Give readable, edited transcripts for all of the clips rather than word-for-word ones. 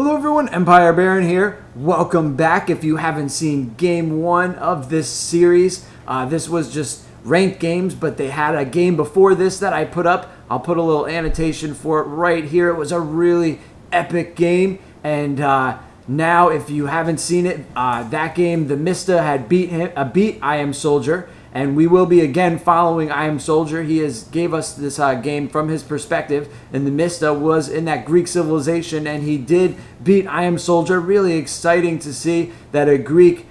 Hello everyone, Empire Baron here. Welcome back. If you haven't seen game 1 of this series, this was just ranked games, but they had a game before this that I put up. I'll put a little annotation for it right here. It was a really epic game, and now if you haven't seen it, that game, TheMistaa had beat IamSoldier, and we will be again following IamSoldier. He gave us this game from his perspective, and TheMistaa was in that Greek civilization, and he did beat IamSoldier. Really exciting to see that a Greek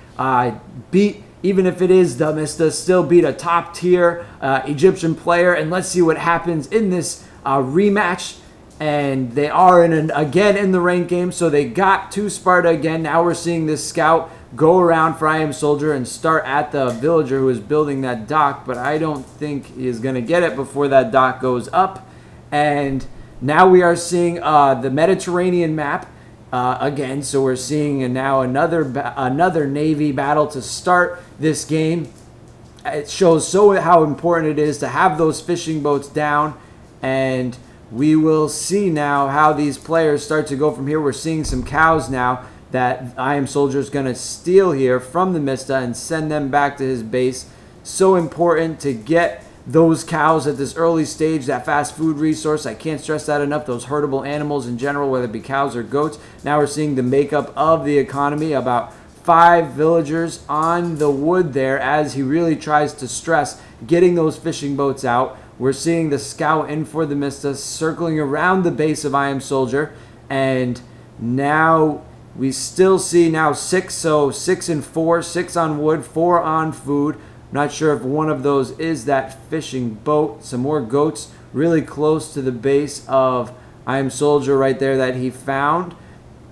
beat, even if it is TheMistaa, still beat a top tier Egyptian player. And let's see what happens in this rematch. And they are again in the ranked game, so they got to Sparta again. Now we're seeing this scout go around for IamSoldier and start at the villager who is building that dock, but I don't think he is going to get it before that dock goes up. And now we are seeing the Mediterranean map again, so we're seeing now another Navy battle to start this game. It shows how important it is to have those fishing boats down, and we will see now how these players start to go from here. We're seeing some cows now that IamSoldier is going to steal here from TheMistaa and send them back to his base. So important to get those cows at this early stage, that fast food resource. I can't stress that enough. Those herdable animals in general, whether it be cows or goats. Now we're seeing the makeup of the economy, about 5 villagers on the wood there as he really tries to stress getting those fishing boats out. We're seeing the scout in for TheMistaa circling around the base of IamSoldier, and now we still see now 6, so 6 and 4, 6 on wood, 4 on food. I'm not sure if one of those is that fishing boat. Some more goats really close to the base of IamSoldier right there that he found.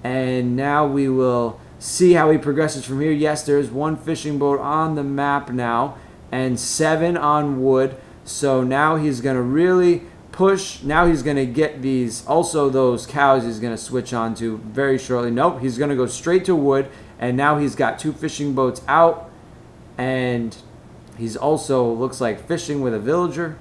And now we will see how he progresses from here. Yes, there's 1 fishing boat on the map now and 7 on wood. So now he's going to really push. Now he's going to get these, also those cows he's going to switch on to very shortly. Nope, he's going to go straight to wood, and now he's got 2 fishing boats out, and he's also looks like fishing with a villager.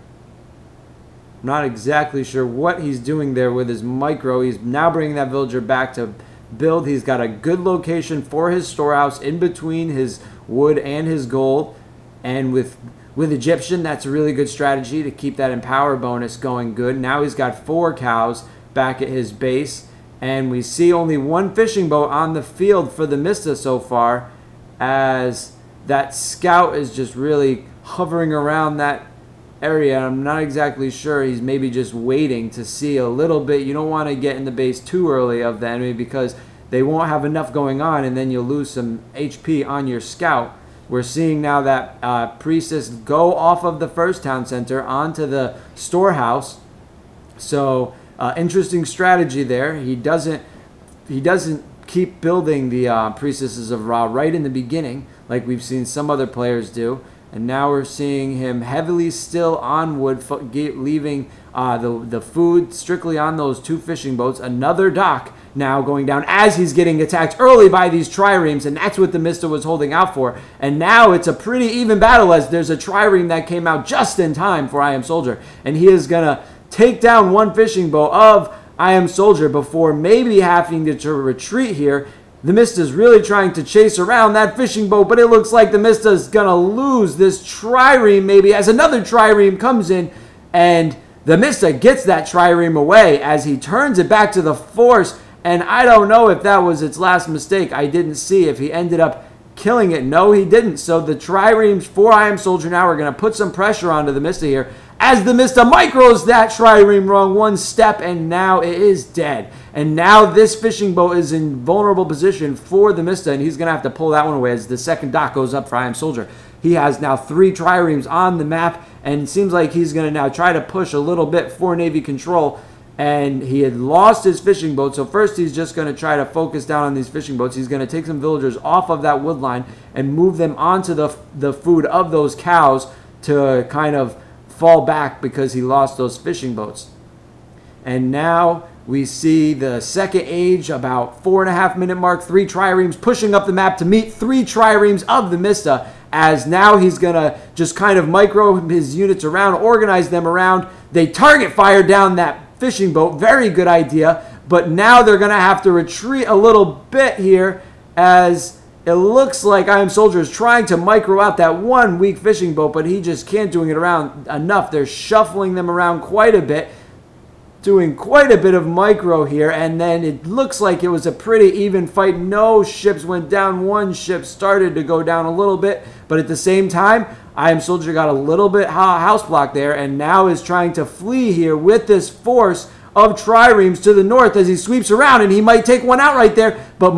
Not exactly sure what he's doing there with his micro. He's now bringing that villager back to build. He's got a good location for his storehouse in between his wood and his gold, and with Egyptian, that's a really good strategy to keep that empower bonus going good. Now he's got 4 cows back at his base, and we see only 1 fishing boat on the field for TheMistaa so far, as that scout is just really hovering around that area. I'm not exactly sure. He's maybe just waiting to see a little bit. You don't want to get in the base too early of the enemy because they won't have enough going on, and then you'll lose some HP on your scout. We're seeing now that priestess go off of the first town center onto the storehouse. So interesting strategy there. He doesn't keep building the priestesses of Ra right in the beginning like we've seen some other players do. And now we're seeing him heavily still on wood, leaving the food strictly on those 2 fishing boats. Another dock now going down as he's getting attacked early by these triremes, and that's what TheMistaa was holding out for. And now it's a pretty even battle as there's a trireme that came out just in time for IamSoldier, and he is going to take down 1 fishing boat of IamSoldier before maybe having to retreat here. TheMistaa is really trying to chase around that fishing boat, but it looks like TheMistaa is going to lose this trireme maybe as another trireme comes in, and TheMistaa gets that trireme away as he turns it back to the force. And I don't know if that was its last mistake. I didn't see if he ended up killing it. No, he didn't. So the triremes for IamSoldier now are going to put some pressure onto TheMistaa here, as TheMistaa micros that trireme wrong 1 step, and now it is dead. And now this fishing boat is in vulnerable position for TheMistaa, and he's going to have to pull that one away as the second dock goes up for IamSoldier. He has now 3 triremes on the map, and it seems like he's going to now try to push a little bit for Navy control. And he had lost his fishing boat, so first he's just going to try to focus down on these fishing boats. He's going to take some villagers off of that wood line and move them onto the food of those cows to kind of fall back because he lost those fishing boats. And now we see the second age, about 4.5 minute mark, 3 triremes pushing up the map to meet 3 triremes of TheMistaa, as now he's going to just kind of micro his units around, organize them around. They target fire down that fishing boat. Very good idea but now they're going to have to retreat a little bit here, as it looks like IamSoldier is trying to micro out that one weak fishing boat, but he just can't doing it around enough. They're shuffling them around quite a bit, doing quite a bit of micro here, and then it looks like it was a pretty even fight. No ships went down. One ship started to go down a little bit, but at the same time, IamSoldier got a little bit house blocked there, and now is trying to flee here with this force of triremes to the north as he sweeps around, and he might take one out right there, but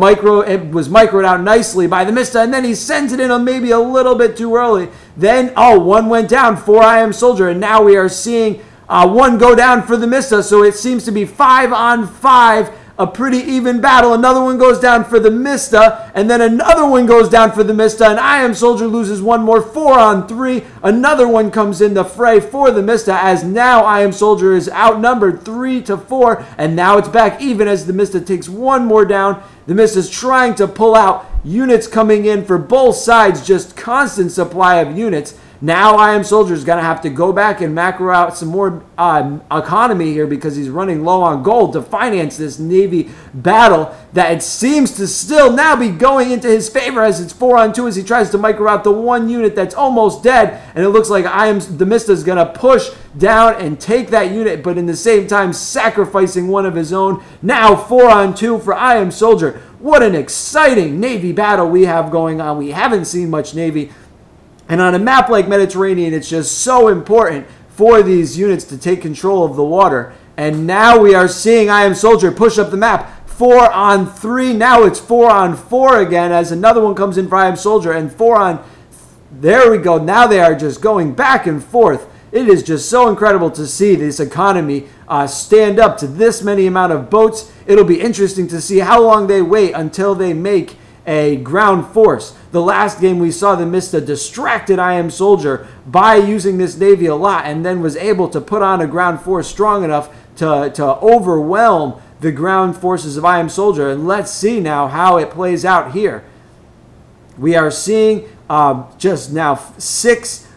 it was microed out nicely by TheMistaa, and then he sends it in maybe a little bit too early. Then, one went down for IamSoldier, and now we are seeing one go down for TheMistaa, so it seems to be 5 on 5, a pretty even battle. Another one goes down for TheMistaa, and then another one goes down for TheMistaa, and IamSoldier loses one more, 4 on 3. Another one comes in the fray for TheMistaa, as now IamSoldier is outnumbered 3 to 4, and now it's back even as TheMistaa takes one more down. TheMistaa is trying to pull out units coming in for both sides, just constant supply of units. Now IamSoldier is going to have to go back and macro out some more economy here, because he's running low on gold to finance this Navy battle that it seems to still now be going into his favor, as it's 4 on 2 as he tries to micro out the one unit that's almost dead, and it looks like TheMistaa is going to push down and take that unit, but in the same time sacrificing one of his own. Now 4 on 2 for IamSoldier. What an exciting Navy battle we have going on. We haven't seen much Navy. And on a map like Mediterranean, it's just so important for these units to take control of the water. And now we are seeing IamSoldier push up the map. 4 on 3. Now it's 4 on 4 again, as another one comes in for IamSoldier. And 4 on... There we go. Now they are just going back and forth. It is just so incredible to see this economy stand up to this many amount of boats. It'll be interesting to see how long they wait until they make a ground force. The last game we saw TheMistaa distracted IamSoldier by using this Navy a lot, and then was able to put on a ground force strong enough to overwhelm the ground forces of IamSoldier. And let's see now how it plays out here. We are seeing just now 6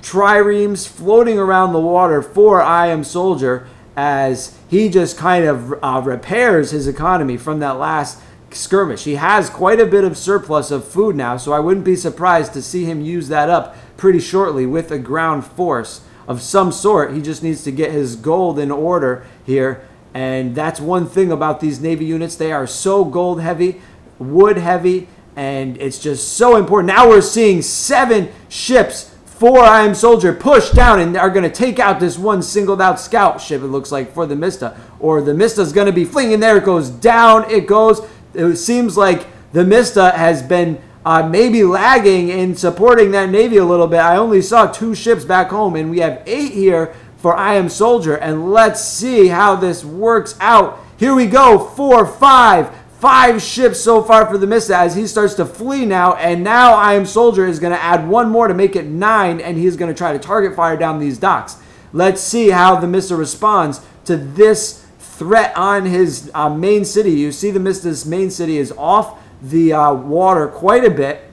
triremes floating around the water for IamSoldier, as he just kind of repairs his economy from that last skirmish. He has quite a bit of surplus of food now, so I wouldn't be surprised to see him use that up pretty shortly with a ground force of some sort. He just needs to get his gold in order here, and that's one thing about these Navy units. They are so gold heavy, wood heavy, and it's just so important. Now we're seeing 7 ships for IamSoldier push down, and are going to take out this one singled out scout ship, it looks like, for TheMistaa. Or TheMistaa is going to be flinging. There it goes. Down it goes. It seems like TheMistaa has been maybe lagging in supporting that Navy a little bit. I only saw 2 ships back home, and we have 8 here for IamSoldier. And let's see how this works out. Here we go. 4, 5 ships so far for TheMistaa as he starts to flee now. And now IamSoldier is going to add one more to make it 9, and he's going to try to target fire down these docks. Let's see how TheMistaa responds to this threat on his main city. You see TheMistaa's main city is off the water quite a bit,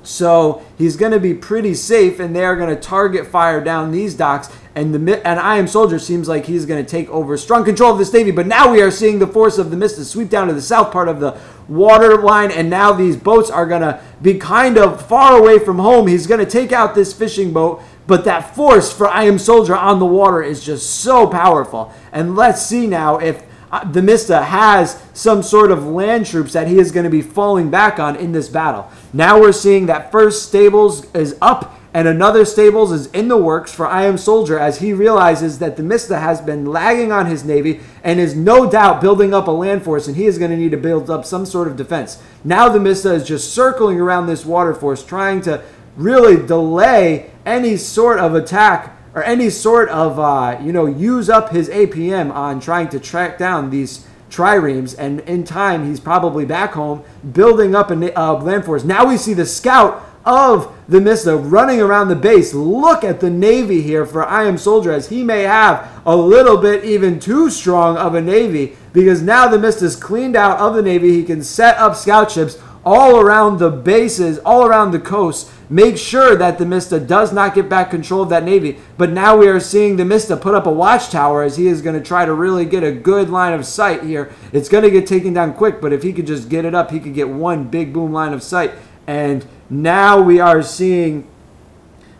so he's going to be pretty safe, and they are going to target fire down these docks, and IamSoldier seems like he's going to take over strong control of this Navy. But now we are seeing the force of TheMistaa sweep down to the south part of the water line, and now these boats are going to be kind of far away from home. He's going to take out this fishing boat, but that force for IamSoldier on the water is just so powerful. And let's see now if TheMistaa has some sort of land troops that he is going to be falling back on in this battle. Now we're seeing that first stables is up, and another stables is in the works for IamSoldier, as he realizes that TheMistaa has been lagging on his Navy and is no doubt building up a land force, and he is going to need to build up some sort of defense. Now TheMistaa is just circling around this water force, trying to really delay any sort of attack or any sort of, use up his APM on trying to track down these triremes. And in time, he's probably back home building up a land force. Now we see the scout of TheMistaa running around the base. Look at the Navy here for IamSoldier, as he may have a little bit even too strong of a Navy, because now TheMistaa is cleaned out of the Navy. He can set up scout ships all around the bases, all around the coast. Make sure that TheMistaa does not get back control of that navy. But now we are seeing TheMistaa put up a watchtower as he is going to try to really get a good line of sight here. It's going to get taken down quick, but if he could just get it up, he could get one big boom line of sight. And now we are seeing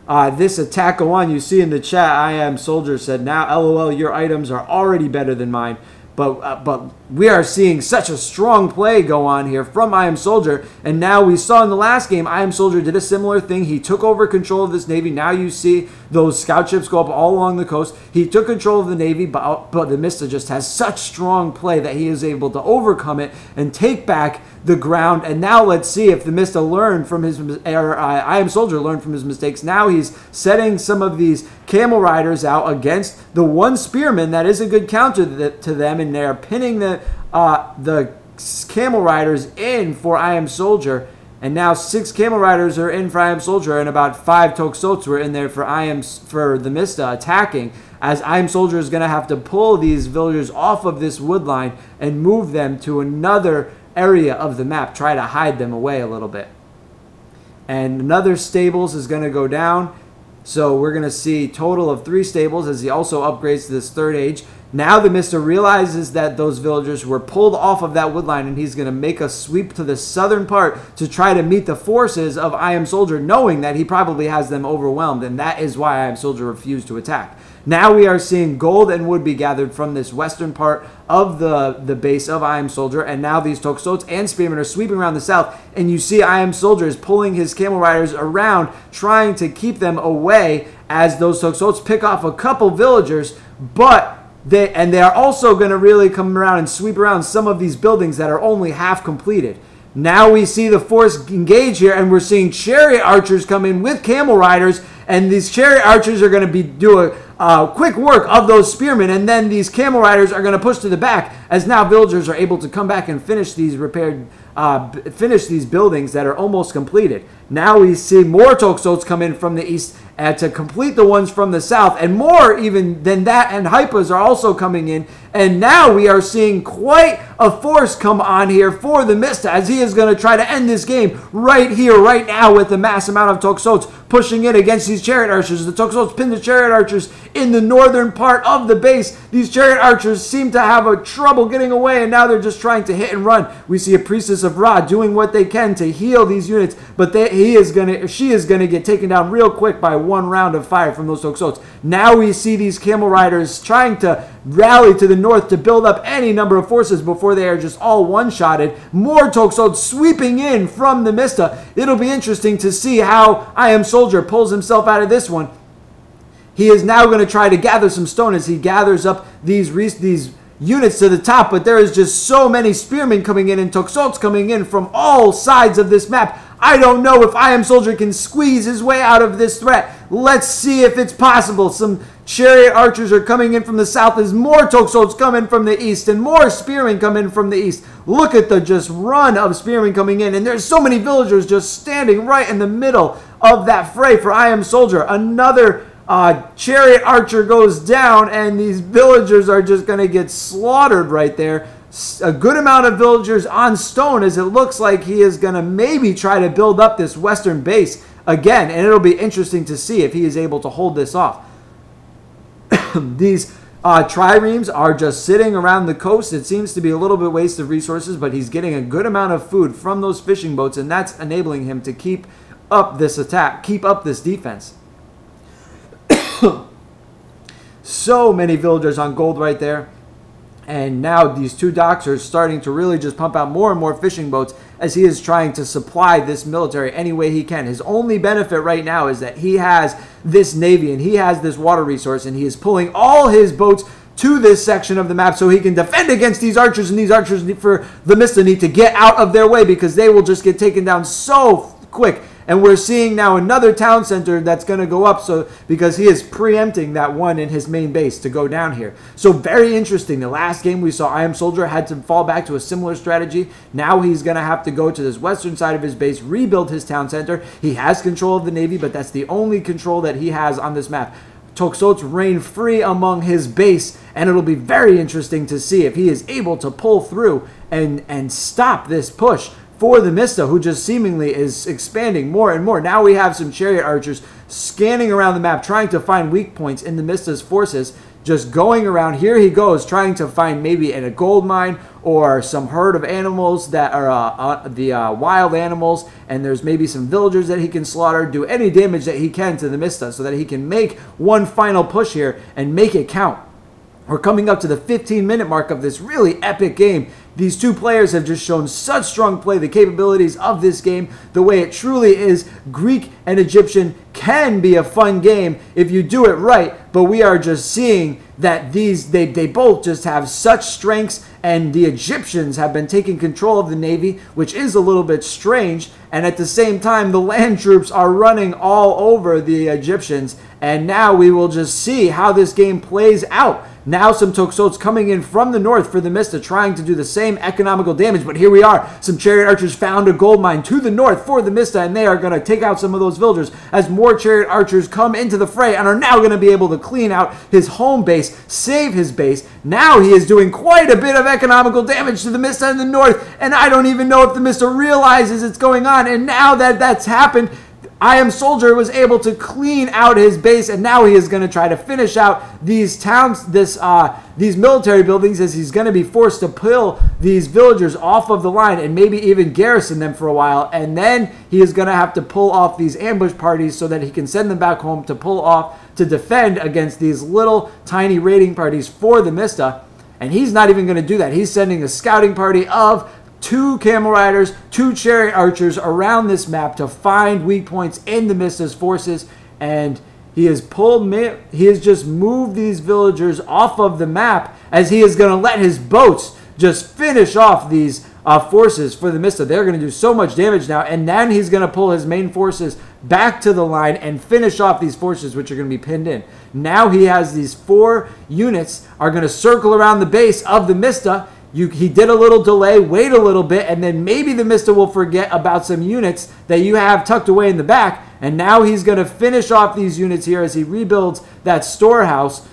this attack go on. You see in the chat, IamSoldier said, now LOL, your items are already better than mine. But we are seeing such a strong play go on here from IamSoldier. And now we saw in the last game, IamSoldier did a similar thing. He took over control of this navy. Now you see those scout ships go up all along the coast. He took control of the navy, but TheMistaa just has such strong play that he is able to overcome it and take back the ground. And now let's see if TheMistaa learned from his, IamSoldier learned from his mistakes. Now he's setting some of these camel riders out against the one spearman that is a good counter to them, and they're pinning the camel riders in for IamSoldier. And now 6 camel riders are in for IamSoldier, and about 5 Toxotes were in there for TheMistaa attacking, as IamSoldier is going to have to pull these villagers off of this wood line and move them to another area of the map, try to hide them away a little bit. And another stables is going to go down. So we're going to see total of 3 stables as he also upgrades to this 3rd age. Now TheMistaa realizes that those villagers were pulled off of that wood line, and he's going to make a sweep to the southern part to try to meet the forces of IamSoldier, knowing that he probably has them overwhelmed, and that is why IamSoldier refused to attack. Now we are seeing gold and wood be gathered from this western part of the base of IamSoldier, and now these Toxotes and Spearmen are sweeping around the south, and you see IamSoldier is pulling his camel riders around, trying to keep them away as those Toxotes pick off a couple villagers, but they are also going to really come around and sweep around some of these buildings that are only half completed. Now we see the force engage here, and we're seeing chariot archers come in with camel riders, and these chariot archers are going to be doing quick work of those spearmen, and then these camel riders are going to push to the back as now villagers are able to come back and finish these finish these buildings that are almost completed. Now we see more Toxotes come in from the east to complete the ones from the south, and more even than that, and Hypas are also coming in. And now we are seeing quite a force come on here for TheMistaa, as he is going to try to end this game right here, right now, with the mass amount of Toxotes pushing in against these chariot archers. The Toxotes pin the chariot archers in the northern part of the base. These chariot archers seem to have a trouble getting away, and now they're just trying to hit and run. We see a priestess of Ra doing what they can to heal these units, but she is going to get taken down real quick by one round of fire from those Toxotes. Now we see these camel riders trying to rally to the north to build up any number of forces before they are just all one-shotted. More Toxotes sweeping in from TheMistaa. It'll be interesting to see how IamSoldier pulls himself out of this one. He is now going to try to gather some stone as he gathers up these units to the top, but there is just so many spearmen coming in and Toxotes coming in from all sides of this map. I don't know if IamSoldier can squeeze his way out of this threat. Let's see if it's possible. Some chariot archers are coming in from the south as more Toxotes come in from the east and more spearmen come in from the east. Look at the just run of spearmen coming in, and there's so many villagers just standing right in the middle of that fray for IamSoldier. Another chariot archer goes down, and these villagers are just going to get slaughtered right there. A good amount of villagers on stone, as it looks like he is going to maybe try to build up this western base again, and it'll be interesting to see if he is able to hold this off. These triremes are just sitting around the coast. It seems to be a little bit waste of resources, but he's getting a good amount of food from those fishing boats, and that's enabling him to keep up this attack, keep up this defense. So many villagers on gold right there. And now these 2 docks are starting to really just pump out more and more fishing boats as he is trying to supply this military any way he can. His only benefit right now is that he has this navy and he has this water resource, and he is pulling all his boats to this section of the map so he can defend against these archers, and these archers for TheMistaa need to get out of their way because they will just get taken down so quick. And we're seeing now another town center that's going to go up, so because he is preempting that one in his main base to go down here. So very interesting. The last game we saw IamSoldier had to fall back to a similar strategy. Now he's going to have to go to this western side of his base, rebuild his town center. He has control of the navy, but that's the only control that he has on this map. Toxotes reign free among his base, and it'll be very interesting to see if he is able to pull through and stop this push for TheMistaa, who just seemingly is expanding more and more. Now we have some chariot archers scanning around the map, trying to find weak points in TheMistaa's forces, just going around. Here he goes, trying to find maybe in a gold mine or some herd of animals that are the wild animals, and there's maybe some villagers that he can slaughter, do any damage that he can to TheMistaa so that he can make one final push here and make it count. We're coming up to the 15-minute mark of this really epic game. These two players have just shown such strong play. The capabilities of this game, the way it truly is, Greek and Egyptian can be a fun game if you do it right. But we are just seeing that they both just have such strengths, and the Egyptians have been taking control of the Navy, which is a little bit strange. And at the same time, the land troops are running all over the Egyptians. And now we will just see how this game plays out. Now some Toxotes coming in from the north for TheMistaa, trying to do the same economical damage. But here we are. Some chariot archers found a gold mine to the north for TheMistaa, and they are going to take out some of those villagers as more chariot archers come into the fray and are now going to be able to clean out his home base, save his base. Now he is doing quite a bit of economical damage to TheMistaa in the north, and I don't even know if TheMistaa realizes it's going on. And now that that's happened, IamSoldier was able to clean out his base, and now he is going to try to finish out these towns, these military buildings, as he's going to be forced to pull these villagers off of the line and maybe even garrison them for a while. And then he is going to have to pull off these ambush parties so that he can send them back home to defend against these little tiny raiding parties for TheMistaa. And he's not even going to do that. He's sending a scouting party of 2 camel riders, 2 chariot archers around this map to find weak points in TheMistaa's forces, and he has just moved these villagers off of the map, as he is going to let his boats just finish off these forces for TheMistaa. They're going to do so much damage now, and then he's going to pull his main forces back to the line and finish off these forces, which are going to be pinned in. Now he has these 4 units are going to circle around the base of TheMistaa. He did a little delay, wait a little bit, and then maybe TheMistaa will forget about some units that you have tucked away in the back. And now he's going to finish off these units here as he rebuilds that storehouse.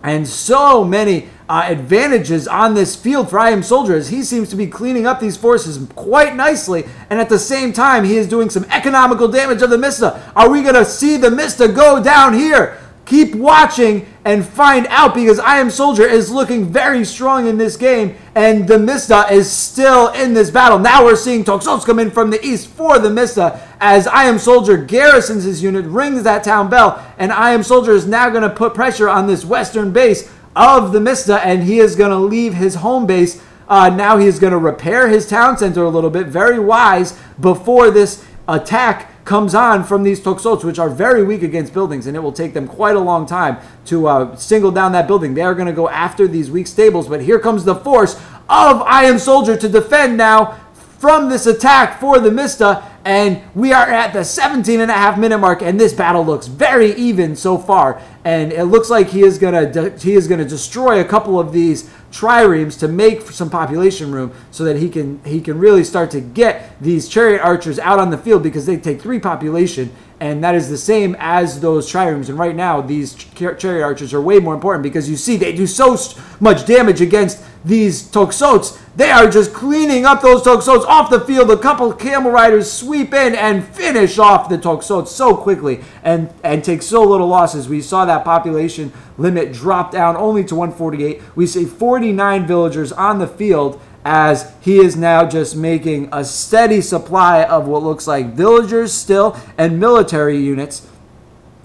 And so many advantages on this field for IamSoldier, as he seems to be cleaning up these forces quite nicely. And at the same time, he is doing some economical damage of TheMistaa. Are we going to see TheMistaa go down here? Keep watching and find out, because IamSoldier is looking very strong in this game, and TheMistaa is still in this battle. Now we're seeing Toxotes come in from the east for TheMistaa as IamSoldier garrisons his unit, rings that town bell, and IamSoldier is now going to put pressure on this western base of TheMistaa, and he is going to leave his home base. Now he is going to repair his town center a little bit, very wise, before this attack comes on from these Toxotes, which are very weak against buildings, and it will take them quite a long time to single down that building. They are going to go after these weak stables, but here comes the force of IamSoldier to defend now from this attack for TheMistaa, and we are at the 17.5-minute mark, and this battle looks very even so far, and it looks like he is going to destroy a couple of these triremes to make some population room so that he can really start to get these chariot archers out on the field, because they take 3 population, and that is the same as those triremes. And right now these chariot archers are way more important, because you see they do so much damage against these Toxotes. They are just cleaning up those Toxotes off the field. A couple camel riders sweep in and finish off the Toxotes so quickly and take so little losses. We saw that population limit drop down only to 148. We see 49 villagers on the field, as he is now just making a steady supply of what looks like villagers still and military units.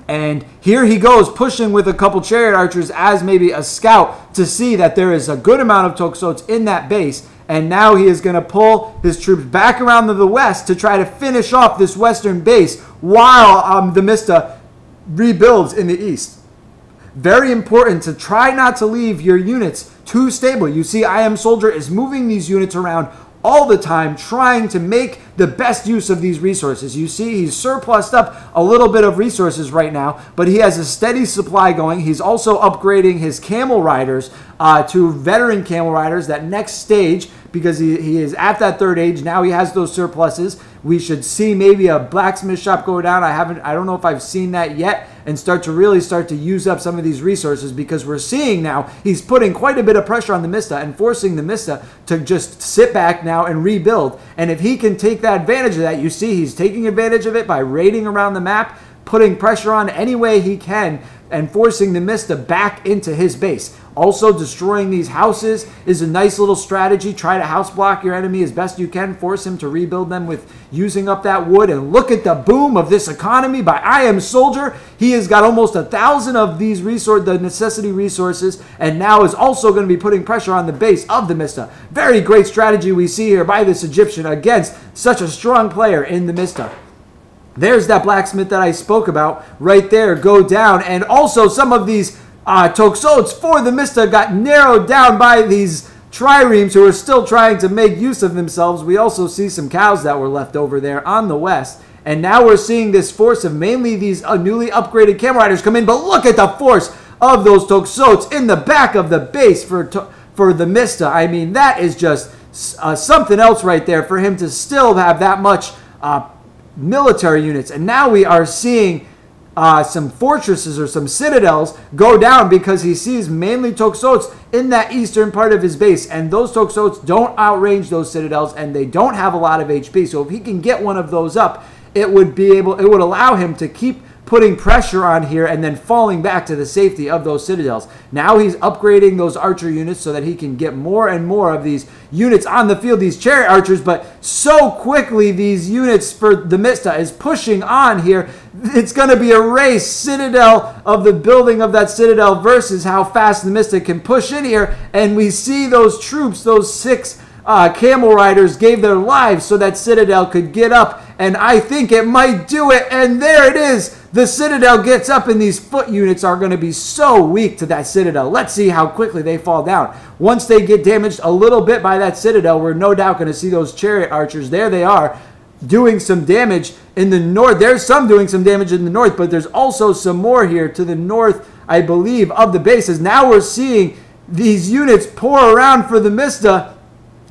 And here he goes, pushing with a couple chariot archers as maybe a scout to see that there is a good amount of Toxotes in that base. And now he is going to pull his troops back around to the west to try to finish off this western base while TheMistaa rebuilds in the east. Very important to try not to leave your units too stable. You see IamSoldier is moving these units around all the time, trying to make the best use of these resources. You see he's surplused up a little bit of resources right now, but he has a steady supply going. He's also upgrading his camel riders to veteran camel riders, that next stage, because he is at that 3rd age. Now he has those surpluses. We should see maybe a blacksmith shop go down. I don't know if I've seen that yet, and start to use up some of these resources, because we're seeing now he's putting quite a bit of pressure on TheMistaa and forcing TheMistaa to just sit back now and rebuild. And if he can take that advantage of that, you see he's taking advantage of it by raiding around the map, putting pressure on any way he can, and forcing TheMistaa back into his base. Also, destroying these houses is a nice little strategy. Try to house block your enemy as best you can. Force him to rebuild them with using up that wood. And look at the boom of this economy by IamSoldier. He has got almost 1,000 of these the necessity resources, and now is also going to be putting pressure on the base of TheMistaa. Very great strategy we see here by this Egyptian against such a strong player in TheMistaa. There's that blacksmith that I spoke about right there go down. And also some of these toxotes for TheMistaa got narrowed down by these triremes who are still trying to make use of themselves. We also see some cows that were left over there on the west. And now we're seeing this force of mainly these newly upgraded camel riders come in. But look at the force of those toxotes in the back of the base for TheMistaa. I mean, that is just something else right there for him to still have that much military units. And now we are seeing some fortresses or some citadels go down, because he sees mainly toxotes in that eastern part of his base, and those toxotes don't outrange those citadels, and they don't have a lot of HP. So if he can get one of those up, it would allow him to keep putting pressure on here and then falling back to the safety of those citadels. Now he's upgrading those archer units so that he can get more and more of these units on the field, these chariot archers. But so quickly these units for TheMistaa is pushing on here. It's going to be a race, citadel of the building of that citadel versus how fast TheMistaa can push in here. And we see those troops, those 6 camel riders gave their lives so that citadel could get up, and I think it might do it. And there it is. The citadel gets up, and these foot units are going to be so weak to that citadel. Let's see how quickly they fall down. Once they get damaged a little bit by that citadel, we're no doubt going to see those chariot archers. There they are, doing some damage in the north. There's some doing some damage in the north, but there's also some more here to the north, I believe, of the bases. Now we're seeing these units pour around for TheMistaa,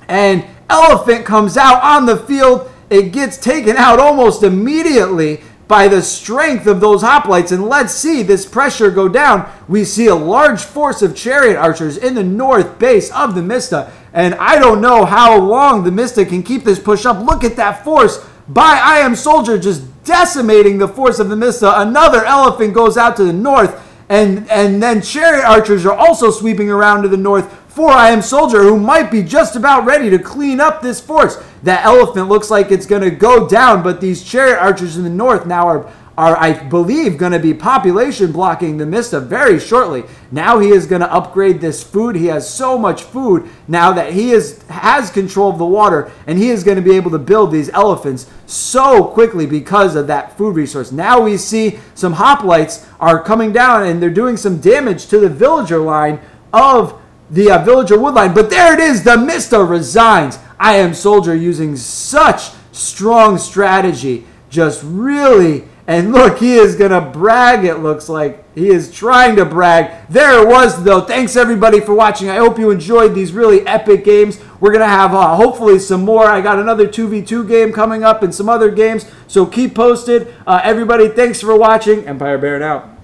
and Elephant comes out on the field. It gets taken out almost immediately by the strength of those hoplites. And let's see this pressure go down. We see a large force of chariot archers in the north base of TheMistaa. And I don't know how long TheMistaa can keep this push up. Look at that force by IamSoldier just decimating the force of TheMistaa. Another elephant goes out to the north. And then chariot archers are also sweeping around to the north for IamSoldier, who might be just about ready to clean up this force. That elephant looks like it's going to go down, but these chariot archers in the north now are I believe, going to be population blocking TheMistaa very shortly. Now he is going to upgrade this food. He has so much food now that he has control of the water, and he is going to be able to build these elephants so quickly because of that food resource. Now we see some hoplites are coming down, and they're doing some damage to the villager line of the villager wood line. But there it is. TheMistaa resigns. IamSoldier using such strong strategy. Just really... And look, he is going to brag, it looks like. He is trying to brag. There it was, though. Thanks, everybody, for watching. I hope you enjoyed these really epic games. We're going to have, hopefully, some more. I got another 2v2 game coming up and some other games. So keep posted. Everybody, thanks for watching. Empire Baron out.